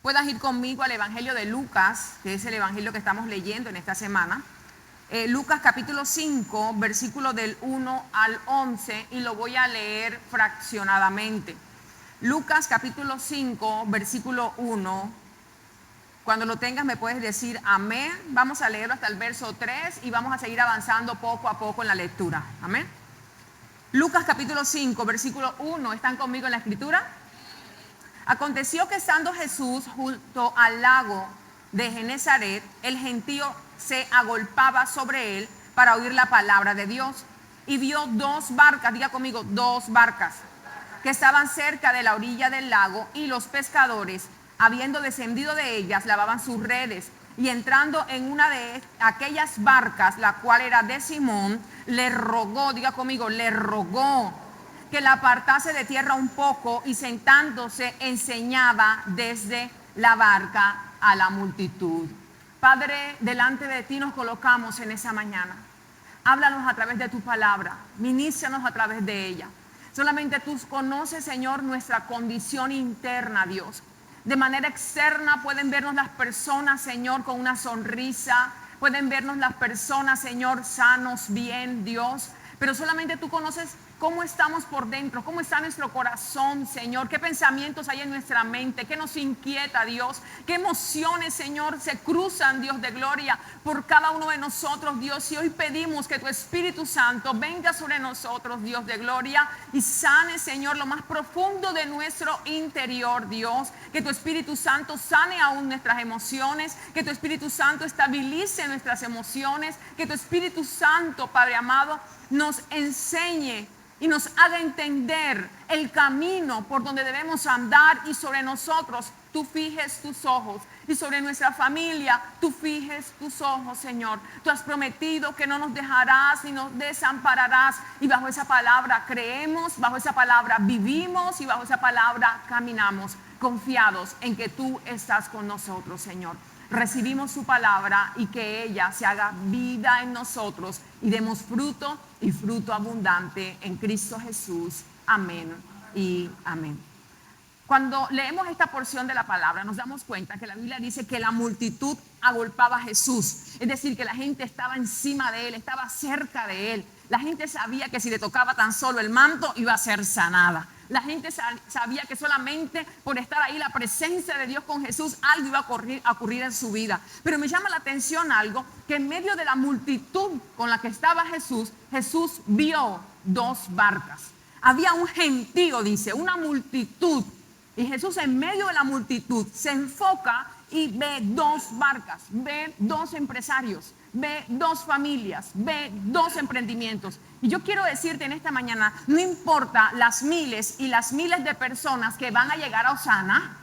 puedas ir conmigo al Evangelio de Lucas, que es el Evangelio que estamos leyendo en esta semana. Lucas capítulo 5, versículo del 1 al 11, y lo voy a leer fraccionadamente. Lucas capítulo 5, versículo 1. Cuando lo tengas me puedes decir amén. Vamos a leerlo hasta el verso 3 y vamos a seguir avanzando poco a poco en la lectura. Amén. Lucas capítulo 5, versículo 1. ¿Están conmigo en la escritura? Aconteció que estando Jesús junto al lago de Genezaret, el gentío se agolpaba sobre él para oír la palabra de Dios. Y vio dos barcas, diga conmigo, dos barcas, que estaban cerca de la orilla del lago, y los pescadores, habiendo descendido de ellas, lavaban sus redes. Y entrando en una de aquellas barcas, la cual era de Simón, le rogó, diga conmigo, le rogó que la apartase de tierra un poco, y sentándose enseñaba desde la barca a la multitud. Padre, delante de ti nos colocamos en esa mañana. Háblanos a través de tu palabra, minícianos a través de ella. Solamente tú conoces, Señor, nuestra condición interna, Dios. De manera externa pueden vernos las personas, Señor, con una sonrisa. Pueden vernos las personas, Señor, sanos, bien, Dios. Pero solamente tú conoces cómo estamos por dentro, cómo está nuestro corazón, Señor. Qué pensamientos hay en nuestra mente, qué nos inquieta, Dios. Qué emociones, Señor, se cruzan, Dios de gloria, por cada uno de nosotros, Dios. Y hoy pedimos que tu Espíritu Santo venga sobre nosotros, Dios de gloria, y sane, Señor, lo más profundo de nuestro interior, Dios. Que tu Espíritu Santo sane aún nuestras emociones, que tu Espíritu Santo estabilice nuestras emociones, que tu Espíritu Santo, Padre amado, nos enseñe y nos haga entender el camino por donde debemos andar, y sobre nosotros tú fijes tus ojos, y sobre nuestra familia tú fijes tus ojos, Señor. Tú has prometido que no nos dejarás ni nos desampararás, y bajo esa palabra creemos, bajo esa palabra vivimos, y bajo esa palabra caminamos, confiados en que tú estás con nosotros, Señor. Recibimos su palabra, y que ella se haga vida en nosotros y demos fruto, y fruto abundante, en Cristo Jesús. Amén y amén. Cuando leemos esta porción de la palabra, nos damos cuenta que la Biblia dice que la multitud agolpaba a Jesús. Es decir, que la gente estaba encima de él, estaba cerca de él. La gente sabía que si le tocaba tan solo el manto iba a ser sanada. La gente sabía que solamente por estar ahí, la presencia de Dios con Jesús, algo iba a ocurrir en su vida. Pero me llama la atención algo, que en medio de la multitud con la que estaba Jesús, Jesús vio dos barcas. Había un gentío, dice, una multitud. Y Jesús, en medio de la multitud, se enfoca y ve dos barcas, ve dos empresarios, ve dos familias, ve dos emprendimientos. Y yo quiero decirte en esta mañana, no importa las miles y las miles de personas que van a llegar a Osana.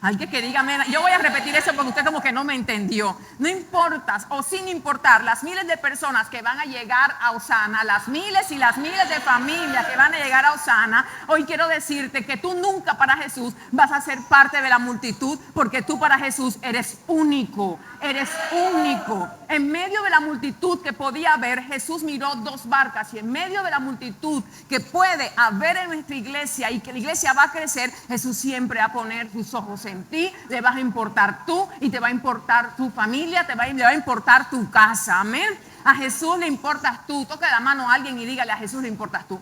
Alguien que diga, yo voy a repetir eso porque usted como que no me entendió. No importa, o sin importar, las miles de personas que van a llegar a Osana, las miles y las miles de familias que van a llegar a Osana, hoy quiero decirte que tú nunca para Jesús vas a ser parte de la multitud, porque tú para Jesús eres único, eres único. En medio de la multitud que podía haber, Jesús miró dos barcas, y en medio de la multitud que puede haber en nuestra iglesia y que la iglesia va a crecer, Jesús siempre va a poner sus ojos en ti, le vas a importar tú, y te va a importar tu familia, le va a importar tu casa. Amén. A Jesús le importas tú. Toca la mano a alguien y dígale: a Jesús le importas tú.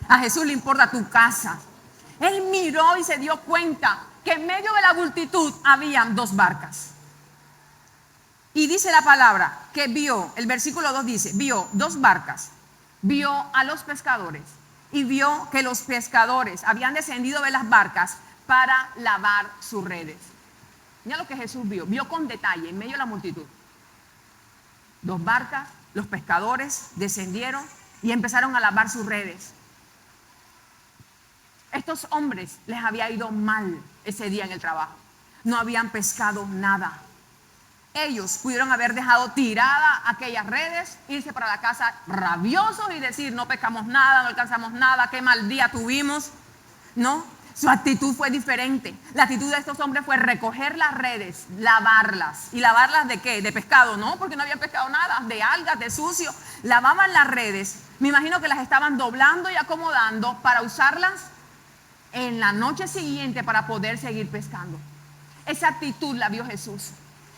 A Jesús le importa tu casa. Él miró y se dio cuenta que en medio de la multitud habían dos barcas. Y dice la palabra que vio, el versículo 2 dice, vio dos barcas, vio a los pescadores, y vio que los pescadores habían descendido de las barcas para lavar sus redes. Mira lo que Jesús vio con detalle en medio de la multitud. Dos barcas, los pescadores descendieron y empezaron a lavar sus redes. Estos hombres les había ido mal ese día en el trabajo. No habían pescado nada. Ellos pudieron haber dejado tiradas aquellas redes, irse para la casa rabiosos y decir: no pescamos nada, no alcanzamos nada, qué mal día tuvimos. No, su actitud fue diferente. La actitud de estos hombres fue recoger las redes, lavarlas. ¿Y lavarlas de qué? De pescado, no, porque no habían pescado nada, de algas, de sucio. Lavaban las redes, me imagino que las estaban doblando y acomodando para usarlas en la noche siguiente para poder seguir pescando. Esa actitud la vio Jesús.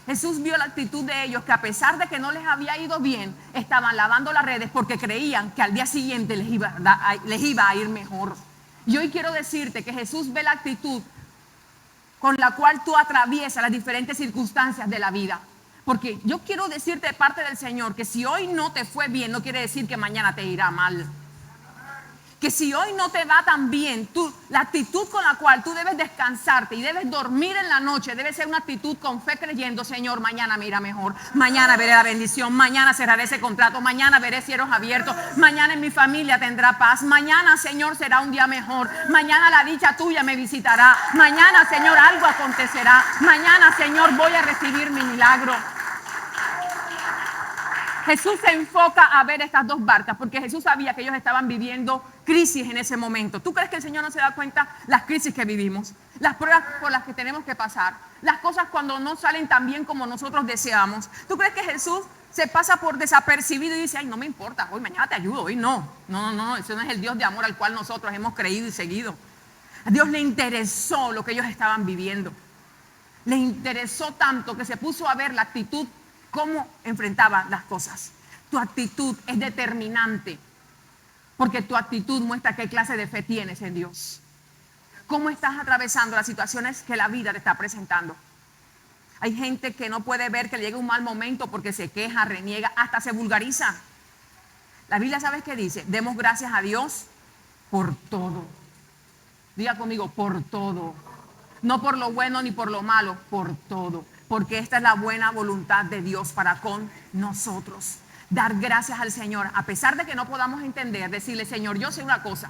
Jesús vio la actitud de ellos, que a pesar de que no les había ido bien, estaban lavando las redes porque creían que al día siguiente les iba a ir mejor. Y hoy quiero decirte que Jesús ve la actitud con la cual tú atraviesas las diferentes circunstancias de la vida. Porque yo quiero decirte de parte del Señor que si hoy no te fue bien, no quiere decir que mañana te irá mal. Que si hoy no te va tan bien, la actitud con la cual tú debes descansarte y debes dormir en la noche debe ser una actitud con fe, creyendo: Señor, mañana me irá mejor, mañana veré la bendición, mañana cerraré ese contrato, mañana veré cielos abiertos, mañana en mi familia tendrá paz, mañana, Señor, será un día mejor, mañana la dicha tuya me visitará, mañana, Señor, algo acontecerá, mañana, Señor, voy a recibir mi milagro. Jesús se enfoca a ver estas dos barcas porque Jesús sabía que ellos estaban viviendo crisis en ese momento. ¿Tú crees que el Señor no se da cuenta las crisis que vivimos, las pruebas por las que tenemos que pasar, las cosas cuando no salen tan bien como nosotros deseamos? ¿Tú crees que Jesús se pasa por desapercibido y dice: ay, no me importa, hoy mañana te ayudo, hoy no? No, ese no es el Dios de amor al cual nosotros hemos creído y seguido. A Dios le interesó lo que ellos estaban viviendo. Le interesó tanto que se puso a ver la actitud, cómo enfrentaban las cosas. Tu actitud es determinante, porque tu actitud muestra qué clase de fe tienes en Dios. ¿Cómo estás atravesando las situaciones que la vida te está presentando? Hay gente que no puede ver que le llega un mal momento porque se queja, reniega, hasta se vulgariza. La Biblia, ¿sabes qué dice? Demos gracias a Dios por todo. Diga conmigo: por todo. No por lo bueno ni por lo malo, por todo. Porque esta es la buena voluntad de Dios para con nosotros. Dar gracias al Señor, a pesar de que no podamos entender, decirle: Señor, yo sé una cosa,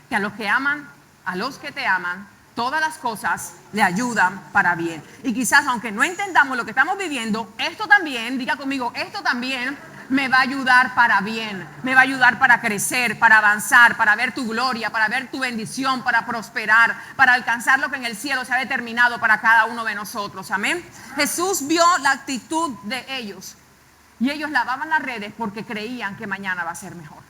que a los que aman, a los que te aman, todas las cosas le ayudan para bien. Y quizás, aunque no entendamos lo que estamos viviendo, esto también, diga conmigo, esto también me va a ayudar para bien, me va a ayudar para crecer, para avanzar, para ver tu gloria, para ver tu bendición, para prosperar, para alcanzar lo que en el cielo se ha determinado para cada uno de nosotros. Amén. Jesús vio la actitud de ellos y ellos lavaban las redes porque creían que mañana va a ser mejor.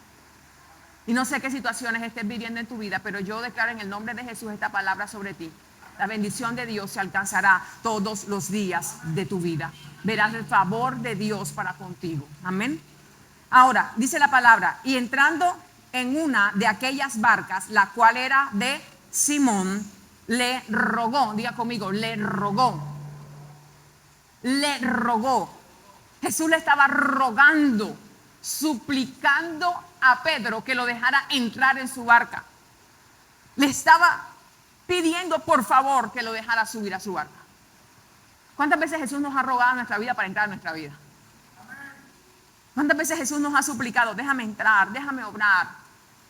Y no sé qué situaciones estés viviendo en tu vida, pero yo declaro en el nombre de Jesús esta palabra sobre ti. La bendición de Dios se alcanzará todos los días de tu vida. Verás el favor de Dios para contigo. Amén. Ahora, dice la palabra: y entrando en una de aquellas barcas, la cual era de Simón, le rogó. Diga conmigo: le rogó. Le rogó. Jesús le estaba rogando, suplicando a Pedro que lo dejara entrar en su barca. Le estaba pidiendo por favor que lo dejara subir a su barca. ¿Cuántas veces Jesús nos ha rogado en nuestra vida para entrar en nuestra vida? ¿Cuántas veces Jesús nos ha suplicado: déjame entrar, déjame obrar,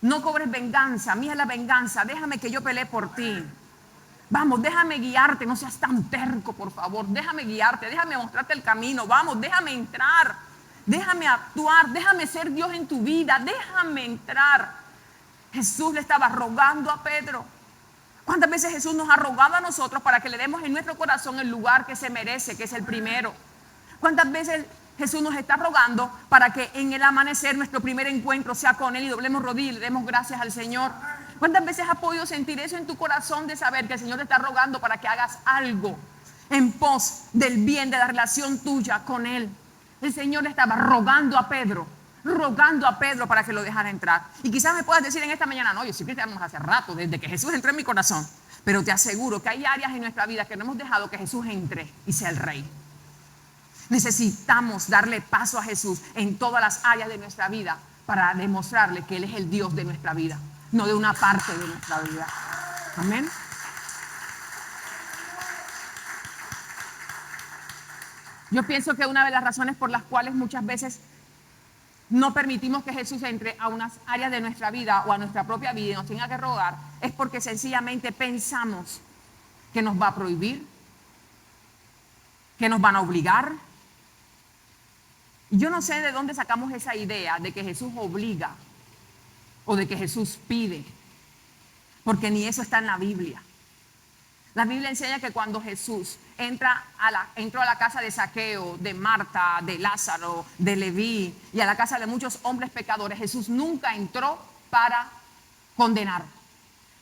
no cobres venganza, mía es la venganza, déjame que yo pelee por ti? Vamos, déjame guiarte, no seas tan terco, por favor, déjame guiarte, déjame mostrarte el camino, vamos, déjame entrar, déjame actuar, déjame ser Dios en tu vida, déjame entrar. Jesús le estaba rogando a Pedro. ¿Cuántas veces Jesús nos ha rogado a nosotros para que le demos en nuestro corazón el lugar que se merece, que es el primero? ¿Cuántas veces Jesús nos está rogando para que en el amanecer nuestro primer encuentro sea con Él y doblemos rodillas y le demos gracias al Señor? ¿Cuántas veces has podido sentir eso en tu corazón, de saber que el Señor te está rogando para que hagas algo en pos del bien de la relación tuya con Él? El Señor le estaba rogando a Pedro para que lo dejara entrar. Y quizás me puedas decir en esta mañana: no, yo sí cristiano hace rato, desde que Jesús entró en mi corazón. Pero te aseguro que hay áreas en nuestra vida que no hemos dejado que Jesús entre y sea el Rey. Necesitamos darle paso a Jesús en todas las áreas de nuestra vida para demostrarle que Él es el Dios de nuestra vida, no de una parte de nuestra vida. Amén. Yo pienso que una de las razones por las cuales muchas veces no permitimos que Jesús entre a unas áreas de nuestra vida o a nuestra propia vida y nos tenga que rogar es porque sencillamente pensamos que nos va a prohibir, que nos van a obligar. Y yo no sé de dónde sacamos esa idea de que Jesús obliga o de que Jesús pide, porque ni eso está en la Biblia. La Biblia enseña que cuando Jesús entró a la casa de Zaqueo, de Marta, de Lázaro, de Leví y a la casa de muchos hombres pecadores, Jesús nunca entró para condenar,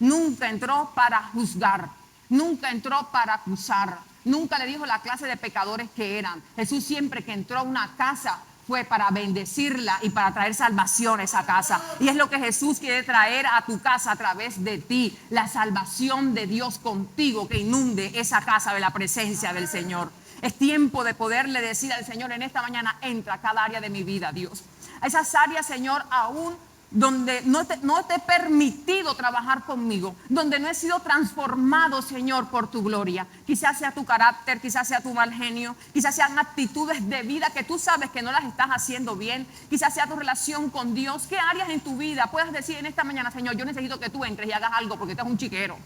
nunca entró para juzgar, Nunca entró para acusar. Nunca le dijo la clase de pecadores que eran. Jesús siempre que entró a una casa fue para bendecirla y para traer salvación a esa casa. Y es lo que Jesús quiere traer a tu casa a través de ti. La salvación de Dios contigo que inunde esa casa de la presencia del Señor. Es tiempo de poderle decir al Señor en esta mañana, entra a cada área de mi vida, Dios. A esas áreas, Señor, aún donde no te he permitido trabajar conmigo, donde no he sido transformado, Señor, por tu gloria. Quizás sea tu carácter, quizás sea tu mal genio, quizás sean actitudes de vida que tú sabes que no las estás haciendo bien, quizás sea tu relación con Dios. ¿Qué áreas en tu vida puedes decir en esta mañana, Señor, yo necesito que tú entres y hagas algo porque tú eres un chiquero?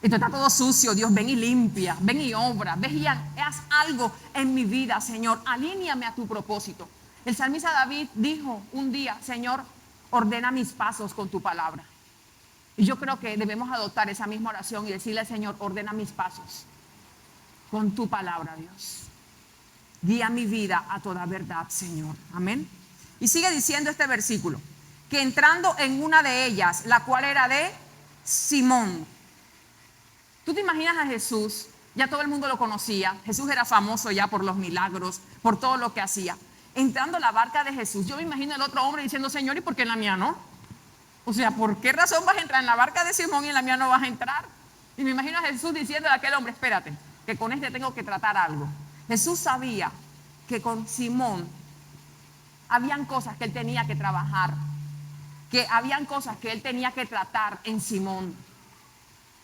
Esto está todo sucio, Dios, ven y limpia, ven y obra, ven y haz algo en mi vida, Señor, alíneame a tu propósito. El salmista David dijo un día, Señor, ordena mis pasos con tu palabra. Y yo creo que debemos adoptar esa misma oración y decirle al Señor, ordena mis pasos con tu palabra, Dios. Guía mi vida a toda verdad, Señor. Amén. Y sigue diciendo este versículo, que entrando en una de ellas, la cual era de Simón. ¿Tú te imaginas a Jesús? Ya todo el mundo lo conocía. Jesús era famoso ya por los milagros, por todo lo que hacía. Entrando a la barca de Jesús, yo me imagino al otro hombre diciendo, Señor, ¿y por qué en la mía no? O sea, ¿por qué razón vas a entrar en la barca de Simón y en la mía no vas a entrar? Y me imagino a Jesús diciendo a aquel hombre, espérate, que con este tengo que tratar algo. Jesús sabía que con Simón habían cosas que él tenía que trabajar, que habían cosas que él tenía que tratar en Simón,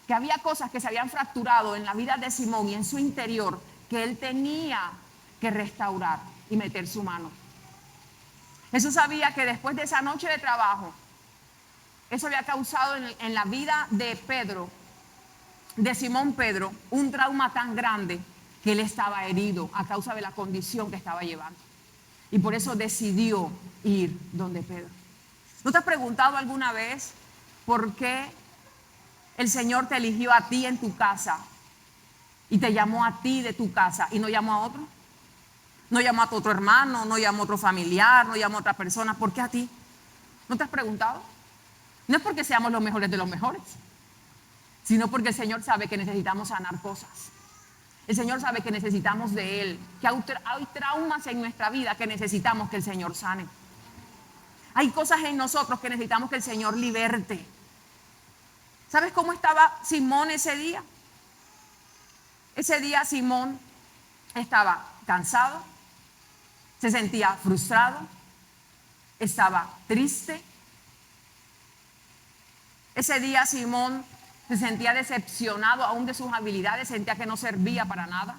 que había cosas que se habían fracturado en la vida de Simón y en su interior que él tenía que restaurar y meter su mano. Jesús sabía que después de esa noche de trabajo, eso había causado en la vida de Pedro, de Simón Pedro, un trauma tan grande que él estaba herido a causa de la condición que estaba llevando. Y por eso decidió ir donde Pedro. ¿No te has preguntado alguna vez por qué el Señor te eligió a ti en tu casa y te llamó a ti de tu casa y no llamó a otro? No llamó a tu otro hermano, no llamó a otro familiar, no llamó a otra persona. ¿Por qué a ti? ¿No te has preguntado? No es porque seamos los mejores de los mejores, sino porque el Señor sabe que necesitamos sanar cosas. El Señor sabe que necesitamos de Él, que hay traumas en nuestra vida que necesitamos que el Señor sane. Hay cosas en nosotros que necesitamos que el Señor liberte. ¿Sabes cómo estaba Simón ese día? Ese día Simón estaba cansado, se sentía frustrado, estaba triste. Ese día Simón se sentía decepcionado aún de sus habilidades, sentía que no servía para nada.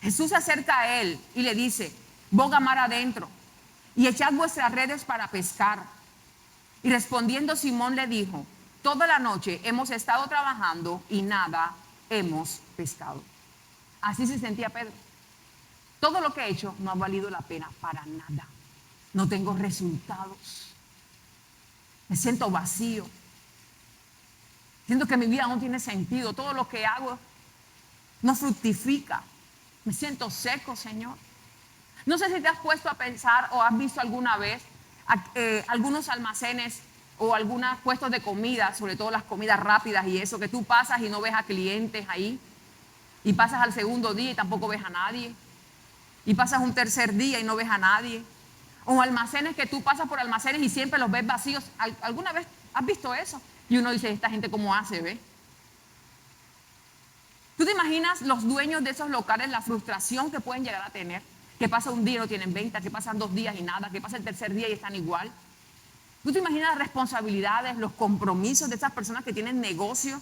Jesús se acerca a él y le dice, boga mar adentro y echad vuestras redes para pescar. Y respondiendo Simón le dijo, toda la noche hemos estado trabajando y nada hemos pescado. Así se sentía Pedro. Todo lo que he hecho no ha valido la pena para nada. No tengo resultados. Me siento vacío. Siento que mi vida no tiene sentido. Todo lo que hago no fructifica. Me siento seco, Señor. No sé si te has puesto a pensar o has visto alguna vez algunos almacenes o algunos puestos de comida, sobre todo las comidas rápidas y eso, que tú pasas y no ves a clientes ahí. Y pasas al segundo día y tampoco ves a nadie. Y pasas un tercer día y no ves a nadie. O almacenes que tú pasas por almacenes y siempre los ves vacíos. ¿Alguna vez has visto eso? Y uno dice, ¿esta gente cómo hace, ve? ¿Tú te imaginas los dueños de esos locales, la frustración que pueden llegar a tener? Que pasa un día y no tienen venta, que pasan 2 días y nada, que pasa el tercer día y están igual. ¿Tú te imaginas las responsabilidades, los compromisos de esas personas que tienen negocios,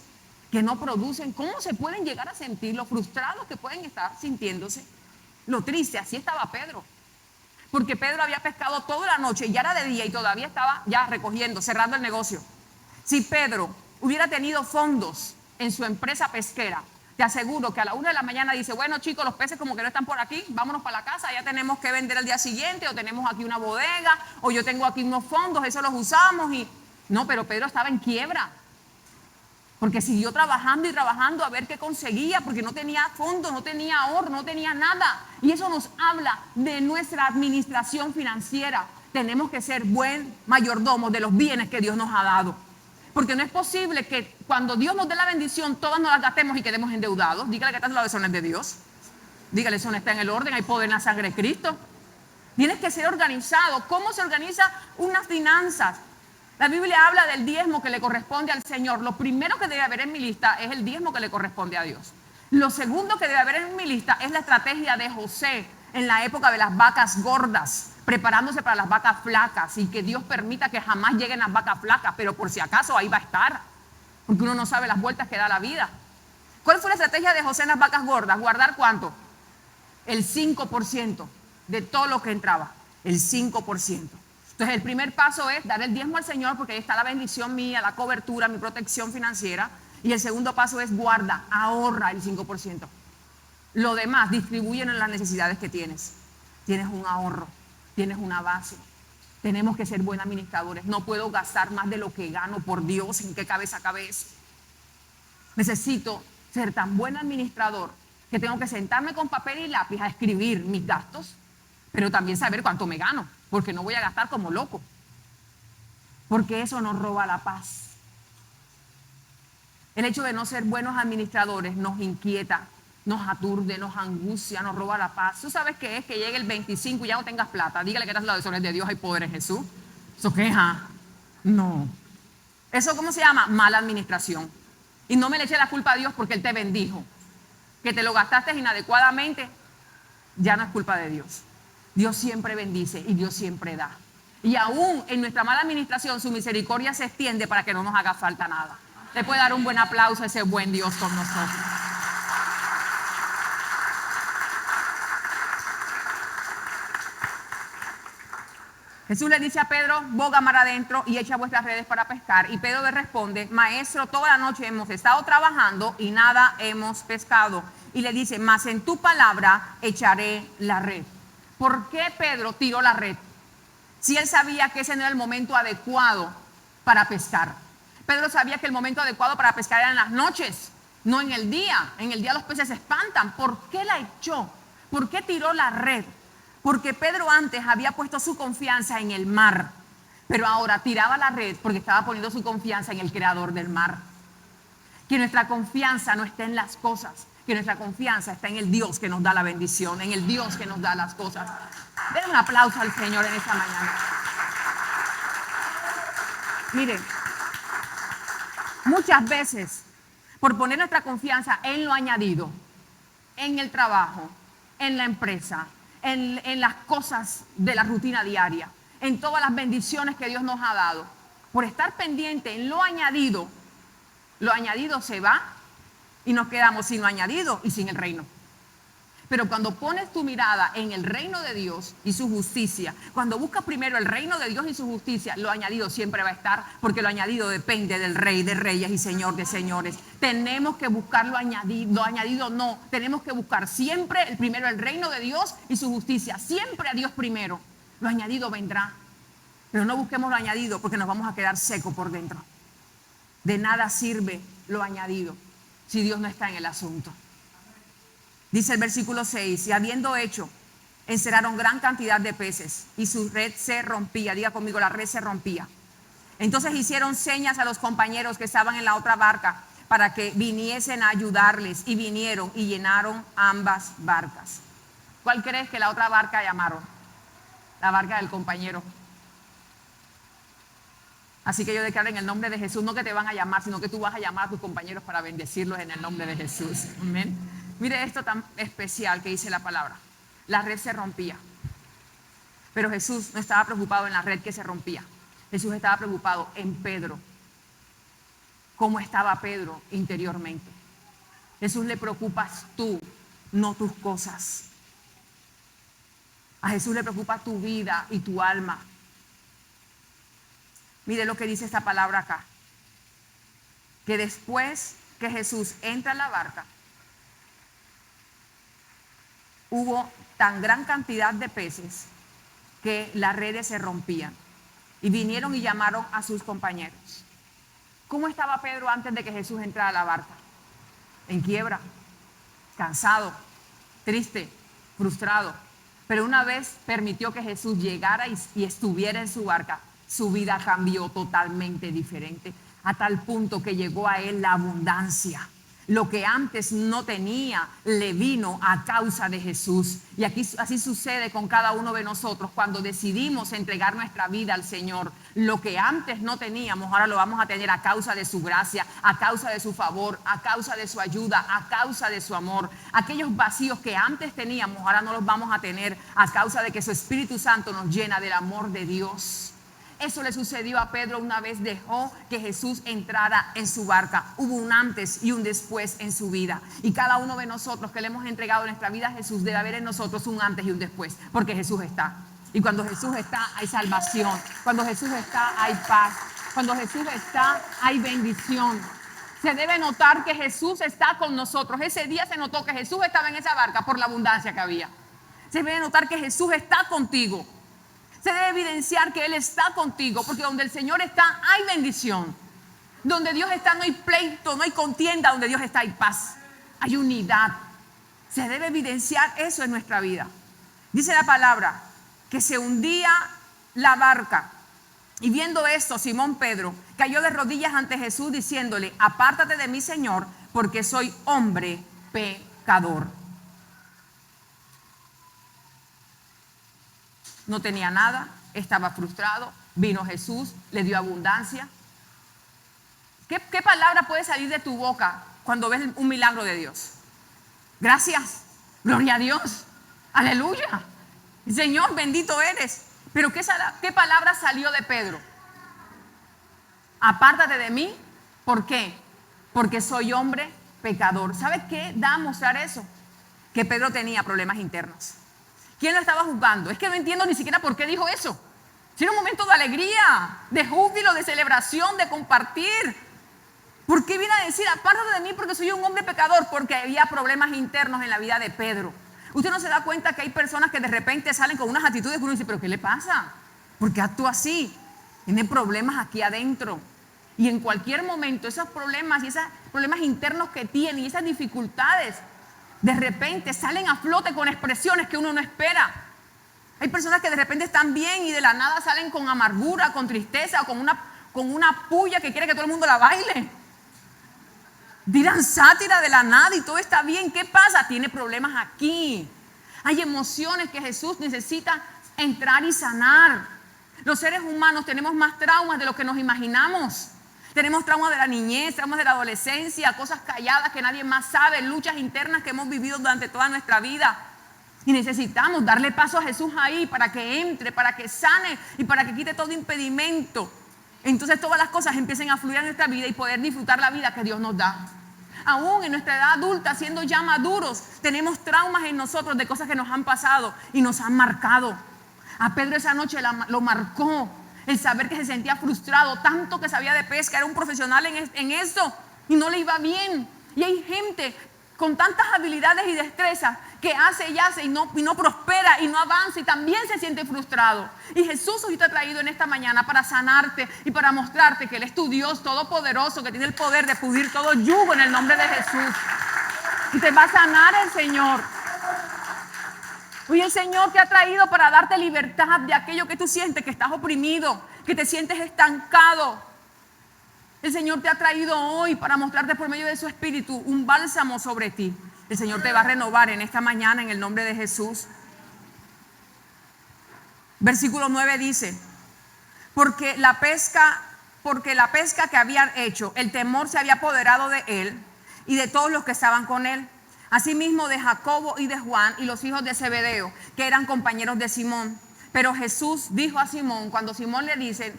que no producen? ¿Cómo se pueden llegar a sentir? Lo frustrados que pueden estar sintiéndose. Lo triste, así estaba Pedro. Porque Pedro había pescado toda la noche y ya era de día y todavía estaba ya recogiendo, cerrando el negocio. Si Pedro hubiera tenido fondos en su empresa pesquera, te aseguro que a la 1 de la mañana dice, bueno chicos, los peces como que no están por aquí, vámonos para la casa, ya tenemos que vender el día siguiente, o tenemos aquí una bodega, o yo tengo aquí unos fondos, eso los usamos. Y no, pero Pedro estaba en quiebra. Porque siguió trabajando y trabajando a ver qué conseguía, porque no tenía fondos, no tenía ahorro, no tenía nada. Y eso nos habla de nuestra administración financiera. Tenemos que ser buen mayordomo de los bienes que Dios nos ha dado. Porque no es posible que cuando Dios nos dé la bendición, todas nos las gastemos y quedemos endeudados. Dígale que está al lado de eso no es de Dios. Dígale, eso no está en el orden, hay poder en la sangre de Cristo. Tienes que ser organizado. ¿Cómo se organiza unas finanzas? La Biblia habla del diezmo que le corresponde al Señor. Lo primero que debe haber en mi lista es el diezmo que le corresponde a Dios. Lo segundo que debe haber en mi lista es la estrategia de José en la época de las vacas gordas, preparándose para las vacas flacas, y que Dios permita que jamás lleguen las vacas flacas, pero por si acaso ahí va a estar, porque uno no sabe las vueltas que da la vida. ¿Cuál fue la estrategia de José en las vacas gordas? ¿Guardar cuánto? El 5% de todo lo que entraba, el 5%. Entonces el primer paso es dar el diezmo al Señor, porque ahí está la bendición mía, la cobertura, mi protección financiera. Y el segundo paso es guarda, ahorra el 5%. Lo demás, distribúyelo en las necesidades que tienes. Tienes un ahorro, tienes una base. Tenemos que ser buenos administradores. No puedo gastar más de lo que gano, por Dios, ¿en qué cabeza cabe eso? Necesito ser tan buen administrador que tengo que sentarme con papel y lápiz a escribir mis gastos, pero también saber cuánto me gano, porque no voy a gastar como loco, porque eso nos roba la paz. El hecho de no ser buenos administradores nos inquieta, nos aturde, nos angustia, nos roba la paz. ¿Tú sabes qué es que llegue el 25 y ya no tengas plata? Dígale que eres la de Dios, hay poder en Jesús. ¿Eso qué es? No. ¿Eso cómo se llama? Mala administración. Y no me le eche la culpa a Dios porque Él te bendijo. Que te lo gastaste inadecuadamente, ya no es culpa de Dios. Dios siempre bendice y Dios siempre da. Y aún en nuestra mala administración, su misericordia se extiende para que no nos haga falta nada. Le puede dar un buen aplauso a ese buen Dios con nosotros. Jesús le dice a Pedro, boga mar adentro y echa vuestras redes para pescar. Y Pedro le responde, maestro, toda la noche hemos estado trabajando y nada hemos pescado. Y le dice, mas en tu palabra echaré la red. ¿Por qué Pedro tiró la red? Si él sabía que ese no era el momento adecuado para pescar. Pedro sabía que el momento adecuado para pescar era en las noches, no en el día. En el día los peces se espantan. ¿Por qué la echó? ¿Por qué tiró la red? Porque Pedro antes había puesto su confianza en el mar, pero ahora tiraba la red porque estaba poniendo su confianza en el creador del mar. Que nuestra confianza no esté en las cosas, que nuestra confianza está en el Dios que nos da la bendición, en el Dios que nos da las cosas. Den un aplauso al Señor en esta mañana. Miren, muchas veces, por poner nuestra confianza en lo añadido, en el trabajo, en la empresa, en las cosas de la rutina diaria, en todas las bendiciones que Dios nos ha dado, por estar pendiente en lo añadido se va y nos quedamos sin lo añadido y sin el reino. Pero cuando pones tu mirada en el reino de Dios y su justicia, cuando buscas primero el reino de Dios y su justicia, lo añadido siempre va a estar, porque lo añadido depende del Rey de Reyes y Señor de Señores. Tenemos que buscar lo añadido no, tenemos que buscar siempre primero el reino de Dios y su justicia, siempre a Dios primero. Lo añadido vendrá, pero no busquemos lo añadido porque nos vamos a quedar secos por dentro. De nada sirve lo añadido si Dios no está en el asunto. Dice el versículo 6, y habiendo hecho, encerraron gran cantidad de peces y su red se rompía. Diga conmigo, la red se rompía. Entonces hicieron señas a los compañeros que estaban en la otra barca para que viniesen a ayudarles, y vinieron y llenaron ambas barcas. ¿Cuál crees que la otra barca llamaron? La barca del compañero. Así que yo declaro en el nombre de Jesús, no que te van a llamar, sino que tú vas a llamar a tus compañeros para bendecirlos en el nombre de Jesús. Amén. Mire esto tan especial que dice la palabra. La red se rompía. Pero Jesús no estaba preocupado en la red que se rompía. Jesús estaba preocupado en Pedro. ¿Cómo estaba Pedro interiormente? Jesús le preocupas tú, no tus cosas. A Jesús le preocupa tu vida y tu alma. Mire lo que dice esta palabra acá. Que después que Jesús entra en la barca, hubo tan gran cantidad de peces que las redes se rompían. Y vinieron y llamaron a sus compañeros. ¿Cómo estaba Pedro antes de que Jesús entrara a la barca? En quiebra, cansado, triste, frustrado. Pero una vez permitió que Jesús llegara y estuviera en su barca, su vida cambió totalmente diferente. a tal punto que llegó a él la abundancia. Lo que antes no tenía le vino a causa de Jesús. Y aquí así sucede con cada uno de nosotros cuando decidimos entregar nuestra vida al Señor. Lo que antes no teníamos, ahora lo vamos a tener a causa de su gracia, a causa de su favor, a causa de su ayuda, a causa de su amor. Aquellos vacíos que antes teníamos, ahora no los vamos a tener a causa de que su Espíritu Santo nos llena del amor de Dios. Eso le sucedió a Pedro una vez dejó que Jesús entrara en su barca. Hubo un antes y un después en su vida. Y cada uno de nosotros que le hemos entregado nuestra vida a Jesús debe haber en nosotros un antes y un después, porque Jesús está. Y cuando Jesús está, hay salvación. Cuando Jesús está, hay paz. Cuando Jesús está, hay bendición. Se debe notar que Jesús está con nosotros. Ese día se notó que Jesús estaba en esa barca por la abundancia que había. Se debe notar que Jesús está contigo. Se debe evidenciar que Él está contigo, porque donde el Señor está hay bendición. Donde Dios está no hay pleito, no hay contienda. Donde Dios está hay paz, hay unidad. Se debe evidenciar eso en nuestra vida. Dice la palabra que se hundía la barca. Y viendo esto, Simón Pedro cayó de rodillas ante Jesús diciéndole: apártate de mí, Señor, porque soy hombre pecador. No tenía nada, estaba frustrado, vino Jesús, le dio abundancia. ¿Qué palabra puede salir de tu boca cuando ves un milagro de Dios? Gracias, gloria a Dios, aleluya, Señor, bendito eres. Pero ¿qué palabra salió de Pedro? Apártate de mí. ¿Por qué? Porque soy hombre pecador. ¿Sabes qué da a mostrar eso? Que Pedro tenía problemas internos. ¿Quién lo estaba juzgando? Es que no entiendo ni siquiera por qué dijo eso. Si era un momento de alegría, de júbilo, de celebración, de compartir. ¿Por qué viene a decir apártate de mí porque soy un hombre pecador? Porque había problemas internos en la vida de Pedro. Usted no se da cuenta que hay personas que de repente salen con unas actitudes que uno dice, ¿pero qué le pasa? ¿Por qué actúa así? Tiene problemas aquí adentro. Y en cualquier momento esos problemas y esos problemas internos que tiene y esas dificultades de repente salen a flote con expresiones que uno no espera. Hay personas que de repente están bien y de la nada salen con amargura, con tristeza o con una puya que quiere que todo el mundo la baile. Dirán sátira de la nada y todo está bien. ¿Qué pasa? Tiene problemas aquí. Hay emociones que Jesús necesita entrar y sanar. Los seres humanos tenemos más traumas de lo que nos imaginamos. Tenemos traumas de la niñez, traumas de la adolescencia, cosas calladas que nadie más sabe, luchas internas que hemos vivido durante toda nuestra vida. Y necesitamos darle paso a Jesús ahí para que entre, para que sane y para que quite todo impedimento. Entonces todas las cosas empiecen a fluir en nuestra vida y poder disfrutar la vida que Dios nos da. Aún en nuestra edad adulta, siendo ya maduros, tenemos traumas en nosotros de cosas que nos han pasado y nos han marcado. A Pedro esa noche lo marcó el saber que se sentía frustrado, tanto que sabía de pesca, era un profesional en eso y no le iba bien. Y hay gente con tantas habilidades y destrezas que hace y hace y no prospera y no avanza y también se siente frustrado. Y Jesús hoy te ha traído en esta mañana para sanarte y para mostrarte que Él es tu Dios todopoderoso, que tiene el poder de pudrir todo yugo en el nombre de Jesús. Y te va a sanar el Señor. Hoy el Señor te ha traído para darte libertad de aquello que tú sientes que estás oprimido, que te sientes estancado. El Señor te ha traído hoy para mostrarte por medio de su Espíritu un bálsamo sobre ti. El Señor te va a renovar en esta mañana en el nombre de Jesús. Versículo 9 dice: porque la pesca que habían hecho, el temor se había apoderado de él y de todos los que estaban con él. Asimismo de Jacobo y de Juan y los hijos de Zebedeo, que eran compañeros de Simón. Pero Jesús dijo a Simón, cuando Simón le dice,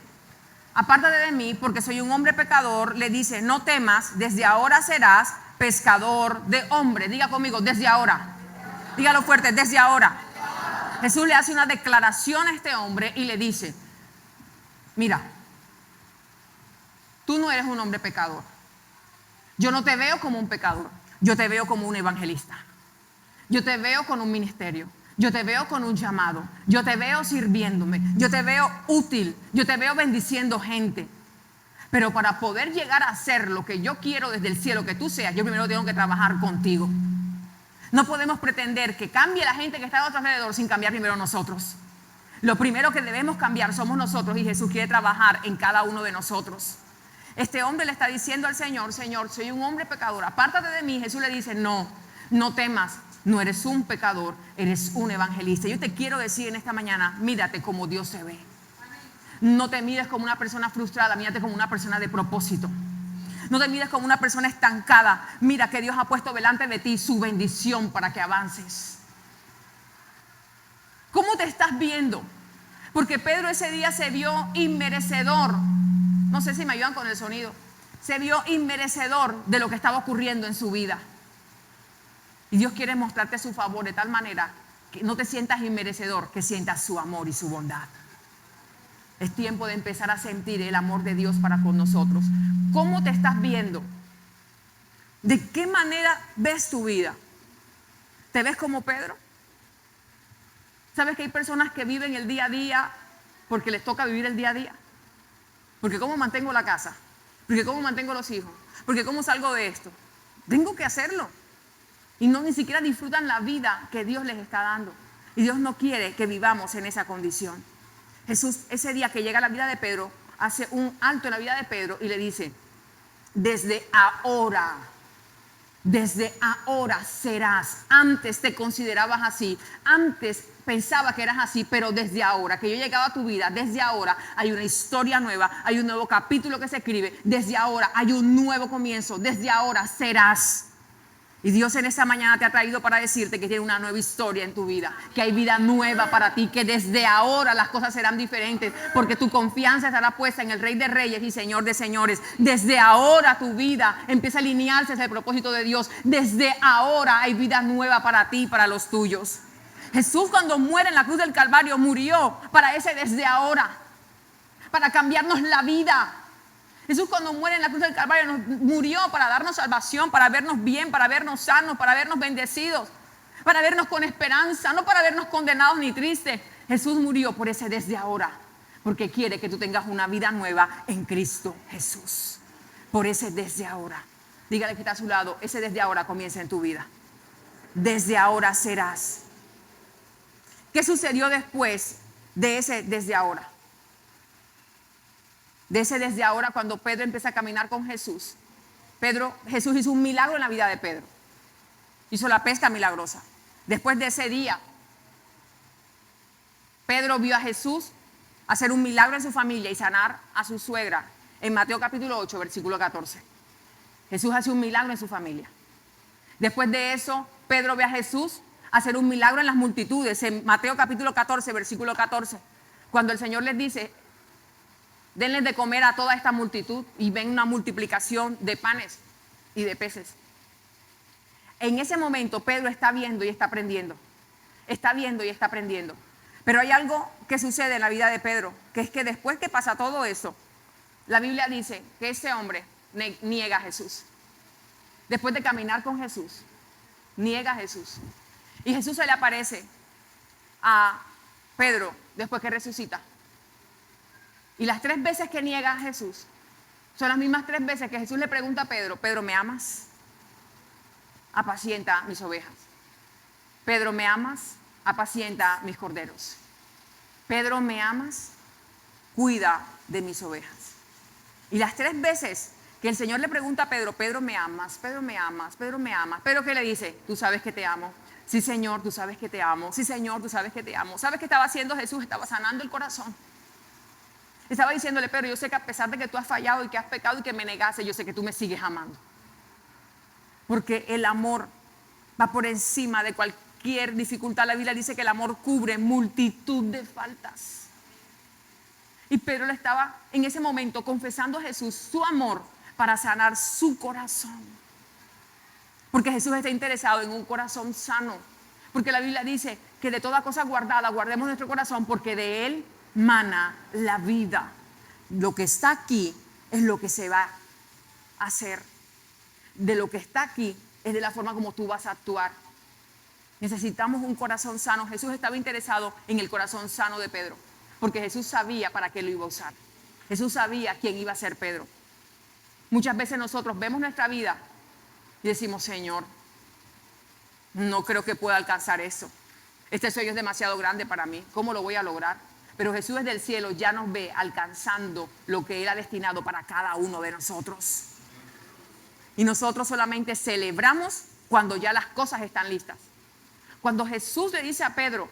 apártate de mí porque soy un hombre pecador, le dice, no temas, desde ahora serás pescador de hombres. Diga conmigo, desde ahora. Dígalo fuerte, desde ahora. Jesús le hace una declaración a este hombre y le dice, mira, tú no eres un hombre pecador. Yo no te veo como un pecador. Yo te veo como un evangelista. Yo te veo con un ministerio. Yo te veo con un llamado. Yo te veo sirviéndome. Yo te veo útil. Yo te veo bendiciendo gente. Pero para poder llegar a ser lo que yo quiero desde el cielo que tú seas, yo primero tengo que trabajar contigo. No podemos pretender que cambie la gente que está a nuestro alrededor sin cambiar primero nosotros. Lo primero que debemos cambiar somos nosotros y Jesús quiere trabajar en cada uno de nosotros. Este hombre le está diciendo al Señor: Señor, soy un hombre pecador, apártate de mí. Jesús le dice: no, no temas, no eres un pecador, eres un evangelista. Yo te quiero decir en esta mañana: mírate como Dios se ve. No te mires como una persona frustrada, mírate como una persona de propósito. No te mires como una persona estancada. Mira que Dios ha puesto delante de ti su bendición para que avances. ¿Cómo te estás viendo? Porque Pedro ese día se vio inmerecedor. No sé si me ayudan con el sonido. Se vio inmerecedor de lo que estaba ocurriendo en su vida. Y Dios quiere mostrarte su favor de tal manera que no te sientas inmerecedor, que sientas su amor y su bondad. Es tiempo de empezar a sentir el amor de Dios para con nosotros. ¿Cómo te estás viendo? ¿De qué manera ves tu vida? ¿Te ves como Pedro? ¿Sabes que hay personas que viven el día a día porque les toca vivir el día a día? Porque ¿cómo mantengo la casa? Porque ¿cómo mantengo los hijos? Porque ¿cómo salgo de esto? Tengo que hacerlo. Y no ni siquiera disfrutan la vida que Dios les está dando. Y Dios no quiere que vivamos en esa condición. Jesús, ese día que llega a la vida de Pedro, hace un alto en la vida de Pedro y le dice: desde ahora serás. Antes te considerabas así, antes pensaba que eras así, pero desde ahora, que yo he llegado a tu vida, desde ahora hay una historia nueva, hay un nuevo capítulo que se escribe, desde ahora hay un nuevo comienzo, desde ahora serás. Y Dios en esta mañana te ha traído para decirte que tiene una nueva historia en tu vida, que hay vida nueva para ti, que desde ahora las cosas serán diferentes, porque tu confianza estará puesta en el Rey de Reyes y Señor de Señores. Desde ahora tu vida empieza a alinearse hacia el propósito de Dios. Desde ahora hay vida nueva para ti y para los tuyos. Jesús, cuando muere en la cruz del Calvario, murió para ese desde ahora, para cambiarnos la vida. Jesús, cuando muere en la cruz del Calvario, murió para darnos salvación, para vernos bien, para vernos sanos, para vernos bendecidos, para vernos con esperanza, no para vernos condenados ni tristes. Jesús murió por ese desde ahora, porque quiere que tú tengas una vida nueva en Cristo Jesús. Por ese desde ahora. Dígale que está a su lado: ese desde ahora comienza en tu vida. Desde ahora serás. ¿Qué sucedió después de ese desde ahora? De ese desde ahora, cuando Pedro empieza a caminar con Jesús. Jesús hizo un milagro en la vida de Pedro. Hizo la pesca milagrosa. Después de ese día, Pedro vio a Jesús hacer un milagro en su familia y sanar a su suegra. En Mateo capítulo 8, versículo 14. Jesús hace un milagro en su familia. Después de eso, Pedro ve a Jesús hacer un milagro en las multitudes. En Mateo capítulo 14, versículo 14. Cuando el Señor les dice: denles de comer a toda esta multitud, y ven una multiplicación de panes y de peces. En ese momento Pedro está viendo y está aprendiendo. Está viendo y está aprendiendo. Pero hay algo que sucede en la vida de Pedro, que es que después que pasa todo eso, la Biblia dice que ese hombre niega a Jesús. Después de caminar con Jesús, niega a Jesús. Y Jesús se le aparece a Pedro después que resucita. Y las 3 veces que niega a Jesús son las mismas 3 veces que Jesús le pregunta a Pedro: Pedro, ¿me amas? Apacienta mis ovejas. Pedro, ¿me amas? Apacienta mis corderos. Pedro, ¿me amas? Cuida de mis ovejas. Y las 3 veces que el Señor le pregunta a Pedro: Pedro, ¿me amas? Pedro, ¿me amas? Pedro, ¿me amas? Pedro, ¿qué le dice? Tú sabes que te amo. Sí, Señor, tú sabes que te amo. Sí, Señor, tú sabes que te amo. ¿Sabes qué estaba haciendo Jesús? Estaba sanando el corazón. Estaba diciéndole: Pedro, yo sé que a pesar de que tú has fallado y que has pecado y que me negaste, yo sé que tú me sigues amando. Porque el amor va por encima de cualquier dificultad. La Biblia dice que el amor cubre multitud de faltas. Y Pedro le estaba en ese momento confesando a Jesús su amor para sanar su corazón. Porque Jesús está interesado en un corazón sano. Porque la Biblia dice que de toda cosa guardada guardemos nuestro corazón, porque de él mana la vida. Lo que está aquí es lo que se va a hacer. De lo que está aquí es de la forma como tú vas a actuar. Necesitamos un corazón sano. Jesús estaba interesado en el corazón sano de Pedro, porque Jesús sabía para qué lo iba a usar. Jesús sabía quién iba a ser Pedro. Muchas veces nosotros vemos nuestra vida y decimos: Señor, no creo que pueda alcanzar eso. Este sueño es demasiado grande para mí. ¿Cómo lo voy a lograr? Pero Jesús desde el cielo ya nos ve alcanzando lo que Él ha destinado para cada uno de nosotros. Y nosotros solamente celebramos cuando ya las cosas están listas. Cuando Jesús le dice a Pedro,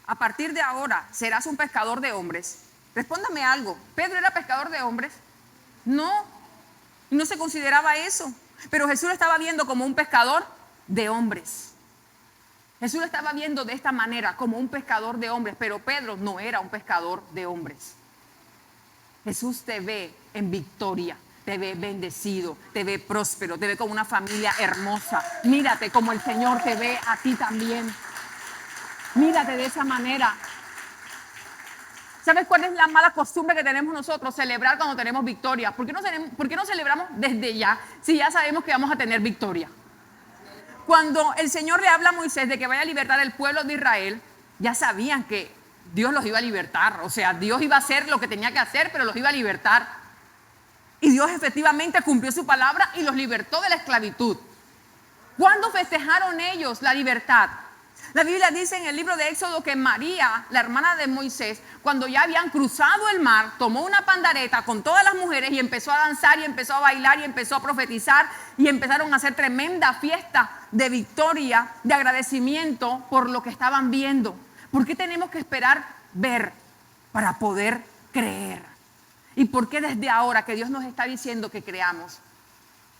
a partir de ahora serás un pescador de hombres. Respóndame algo, ¿Pedro era pescador de hombres? No, no se consideraba eso. Pero Jesús lo estaba viendo como un pescador de hombres. Jesús lo estaba viendo de esta manera, como un pescador de hombres, pero Pedro no era un pescador de hombres. Jesús te ve en victoria, te ve bendecido, te ve próspero, te ve como una familia hermosa. Mírate como el Señor te ve a ti también. Mírate de esa manera. ¿Sabes cuál es la mala costumbre que tenemos nosotros? Celebrar cuando tenemos victoria. ¿Por qué no celebramos desde ya si ya sabemos que vamos a tener victoria? Cuando el Señor le habla a Moisés de que vaya a libertar al pueblo de Israel, ya sabían que Dios los iba a libertar. O sea, Dios iba a hacer lo que tenía que hacer, pero los iba a libertar. Y Dios efectivamente cumplió su palabra y los libertó de la esclavitud. ¿Cuándo festejaron ellos la libertad? La Biblia dice en el libro de Éxodo que María, la hermana de Moisés, cuando ya habían cruzado el mar, tomó una pandareta con todas las mujeres y empezó a danzar y empezó a bailar y empezó a profetizar y empezaron a hacer tremenda fiesta de victoria, de agradecimiento por lo que estaban viendo. ¿Por qué tenemos que esperar ver para poder creer? ¿Y por qué desde ahora que Dios nos está diciendo que creamos?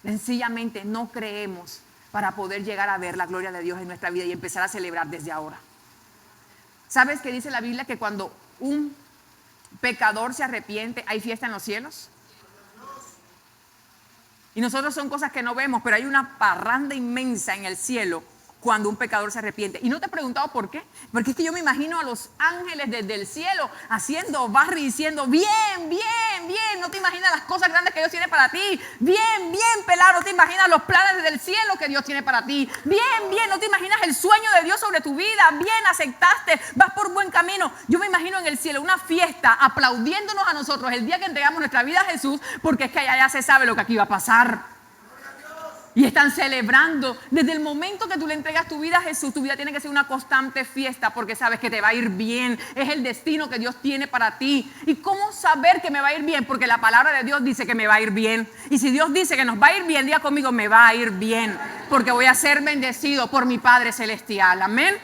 Sencillamente no creemos para poder llegar a ver la gloria de Dios en nuestra vida y empezar a celebrar desde ahora. ¿Sabes qué dice la Biblia? Que cuando un pecador se arrepiente, hay fiesta en los cielos. Y nosotros son cosas que no vemos, pero hay una parranda inmensa en el cielo cuando un pecador se arrepiente. Y no te he preguntado por qué, porque es que yo me imagino a los ángeles desde el cielo haciendo barri diciendo, bien, bien, bien, no te imaginas las cosas grandes que Dios tiene para ti, bien, bien, pelado, no te imaginas los planes desde el cielo que Dios tiene para ti, bien, bien, no te imaginas el sueño de Dios sobre tu vida, bien, aceptaste, vas por buen camino. Yo me imagino en el cielo una fiesta aplaudiéndonos a nosotros el día que entregamos nuestra vida a Jesús, porque es que allá ya se sabe lo que aquí va a pasar. Y están celebrando. Desde el momento que tú le entregas tu vida a Jesús, tu vida tiene que ser una constante fiesta porque sabes que te va a ir bien. Es el destino que Dios tiene para ti. ¿Y cómo saber que me va a ir bien? Porque la palabra de Dios dice que me va a ir bien. Y si Dios dice que nos va a ir bien, diga conmigo, me va a ir bien. Porque voy a ser bendecido por mi Padre Celestial. Amén.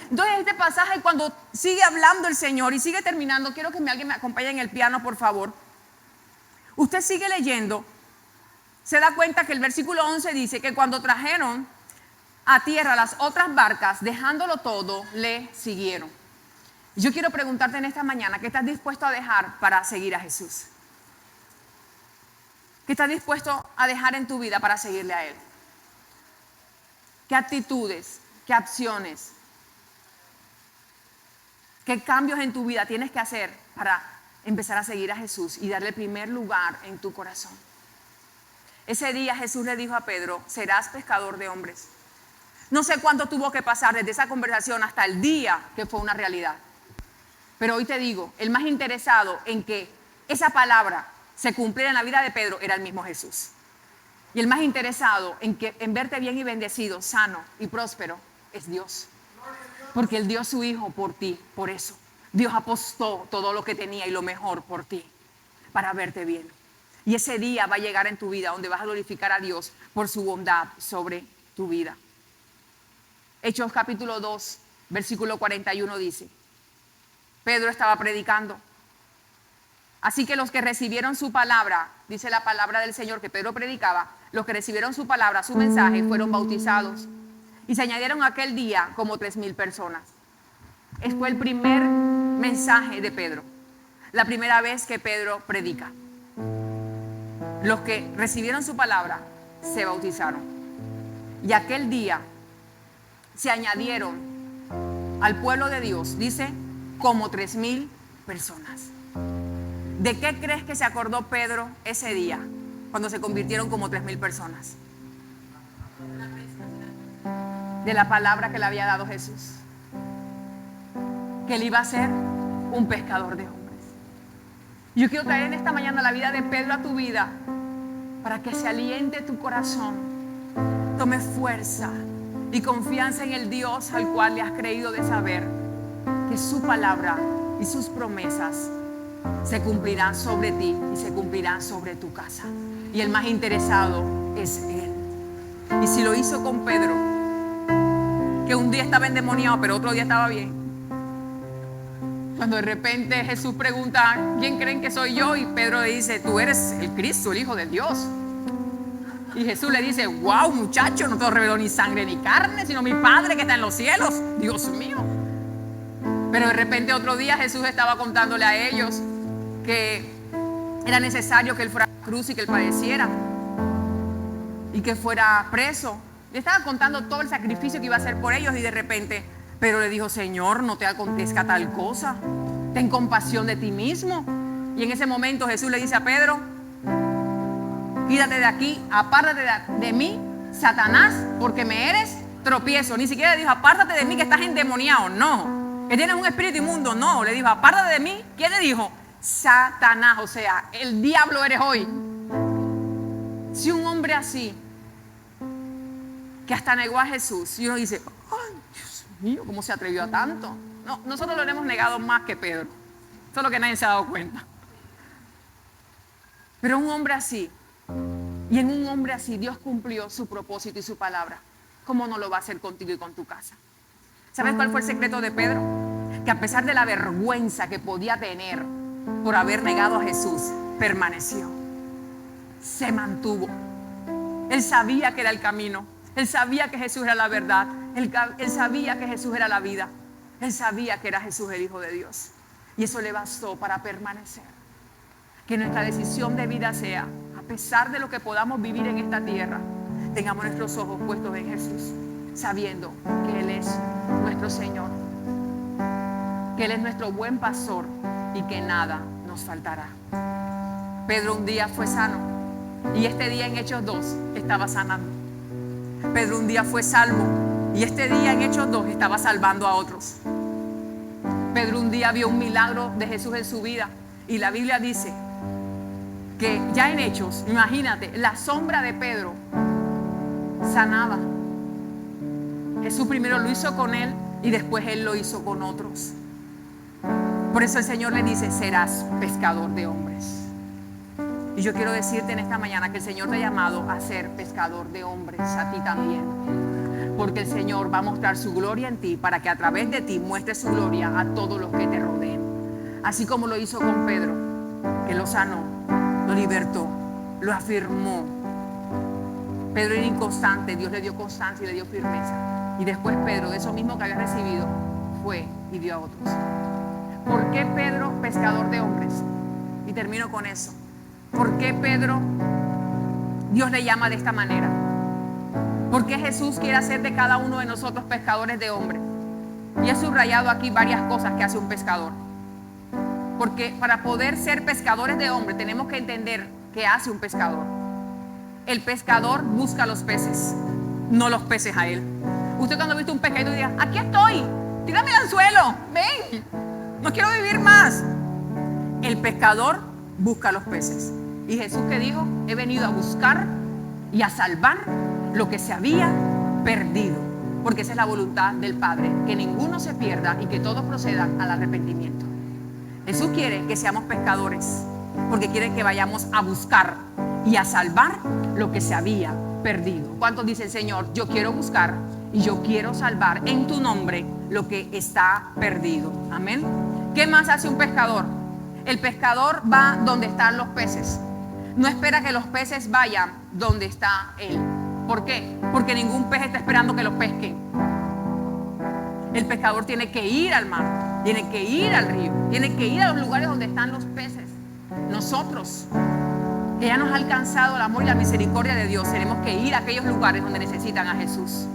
Entonces este pasaje, cuando sigue hablando el Señor y sigue terminando, quiero que alguien me acompañe en el piano, por favor. Usted sigue leyendo. Se da cuenta que el versículo 11 dice que cuando trajeron a tierra las otras barcas, dejándolo todo, le siguieron. Yo quiero preguntarte en esta mañana, ¿qué estás dispuesto a dejar para seguir a Jesús? ¿Qué estás dispuesto a dejar en tu vida para seguirle a Él? ¿Qué actitudes, qué acciones, qué cambios en tu vida tienes que hacer para empezar a seguir a Jesús y darle el primer lugar en tu corazón? Ese día Jesús le dijo a Pedro, serás pescador de hombres. No sé cuánto tuvo que pasar desde esa conversación hasta el día que fue una realidad. Pero hoy te digo, el más interesado en que esa palabra se cumpliera en la vida de Pedro era el mismo Jesús. Y el más interesado en verte bien y bendecido, sano y próspero es Dios. Porque Él dio a su Hijo por ti, por eso. Dios apostó todo lo que tenía y lo mejor por ti, para verte bien. Y ese día va a llegar en tu vida donde vas a glorificar a Dios por su bondad sobre tu vida. Hechos capítulo 2, versículo 41 dice, Pedro estaba predicando. Así que los que recibieron su palabra, dice la palabra del Señor que Pedro predicaba, los que recibieron su palabra, su mensaje, fueron bautizados. Y se añadieron aquel día como 3,000 personas. Fue el primer mensaje de Pedro. La primera vez que Pedro predica. Los que recibieron su palabra se bautizaron. Y aquel día se añadieron al pueblo de Dios, dice, como 3,000 personas. ¿De qué crees que se acordó Pedro ese día, cuando se convirtieron como 3,000 personas? De la palabra que le había dado Jesús. Que él iba a ser un pescador de hombres. Yo quiero traer en esta mañana la vida de Pedro a tu vida para que se aliente tu corazón, tome fuerza y confianza en el Dios al cual le has creído de saber que su palabra y sus promesas se cumplirán sobre ti y se cumplirán sobre tu casa. Y el más interesado es Él. Y si lo hizo con Pedro, que un día estaba endemoniado pero otro día estaba bien, cuando de repente Jesús pregunta: ¿quién creen que soy yo? Y Pedro le dice: tú eres el Cristo, el Hijo de Dios. Y Jesús le dice: wow, muchacho, no te lo reveló ni sangre ni carne, sino mi Padre que está en los cielos. Dios mío. Pero de repente otro día Jesús estaba contándole a ellos que era necesario que Él fuera a la cruz y que Él padeciera y que fuera preso. Le estaba contando todo el sacrificio que iba a hacer por ellos, y de repente Pedro le dijo: Señor, no te acontezca tal cosa, ten compasión de ti mismo. Y en ese momento Jesús le dice a Pedro: quítate de aquí, apártate de mí, Satanás, porque me eres tropiezo. Ni siquiera le dijo: apártate de mí que estás endemoniado. No, que tienes un espíritu inmundo. No, le dijo: apártate de mí. ¿Quién le dijo? Satanás, o sea, el diablo eres hoy. Si un hombre así, que hasta negó a Jesús, y uno dice: ay, Dios mío, ¿cómo se atrevió a tanto? No, nosotros lo hemos negado más que Pedro. Eso es lo que nadie se ha dado cuenta. Pero un hombre así, y en un hombre así Dios cumplió su propósito y su palabra. ¿Cómo no lo va a hacer contigo y con tu casa? ¿Sabes cuál fue el secreto de Pedro? Que a pesar de la vergüenza que podía tener por haber negado a Jesús, permaneció, se mantuvo. Él sabía que era el camino, él sabía que Jesús era la verdad, él sabía que Jesús era la vida, él sabía que era Jesús el Hijo de Dios, y eso le bastó para permanecer. Que nuestra decisión de vida sea: a pesar de lo que podamos vivir en esta tierra, tengamos nuestros ojos puestos en Jesús, sabiendo que Él es nuestro Señor, que Él es nuestro buen pastor y que nada nos faltará. Pedro un día fue sano, y este día en Hechos 2 estaba sanando. Pedro un día fue salvo, y este día en Hechos 2 estaba salvando a otros. Pedro un día vio un milagro de Jesús en su vida, y la Biblia dice que ya en Hechos, imagínate, la sombra de Pedro sanaba. Jesús primero lo hizo con él y después Él lo hizo con otros. Por eso el Señor le dice: serás pescador de hombres. Y yo quiero decirte en esta mañana que el Señor te ha llamado a ser pescador de hombres, a ti también. Porque el Señor va a mostrar su gloria en ti, para que a través de ti muestre su gloria a todos los que te rodeen. Así como lo hizo con Pedro, que lo sanó, lo libertó, lo afirmó. Pedro era inconstante, Dios le dio constancia y le dio firmeza. Y después Pedro, de eso mismo que había recibido, fue y dio a otros. ¿Por qué Pedro, pescador de hombres? Y termino con eso. ¿Por qué Pedro, Dios le llama de esta manera? ¿Por qué Jesús quiere hacer de cada uno de nosotros pescadores de hombres? Y he subrayado aquí varias cosas que hace un pescador. Porque para poder ser pescadores de hombres tenemos que entender qué hace un pescador. El pescador busca los peces, no los peces a él. Usted cuando ha visto un pescadito diga: aquí estoy, tírame el anzuelo, ven, no quiero vivir más. El pescador busca los peces. Y Jesús, ¿qué dijo? He venido a buscar y a salvar lo que se había perdido. Porque esa es la voluntad del Padre, que ninguno se pierda y que todos procedan al arrepentimiento. Jesús quiere que seamos pescadores, porque quiere que vayamos a buscar y a salvar lo que se había perdido. ¿Cuántos dicen: Señor, yo quiero buscar y yo quiero salvar en tu nombre lo que está perdido? Amén. ¿Qué más hace un pescador? El pescador va donde están los peces. No espera que los peces vayan donde está él. ¿Por qué? Porque ningún pez está esperando que los pesquen. El pescador tiene que ir al mar, tiene que ir al río, tiene que ir a los lugares donde están los peces. Nosotros, que ya nos ha alcanzado el amor y la misericordia de Dios, tenemos que ir a aquellos lugares donde necesitan a Jesús.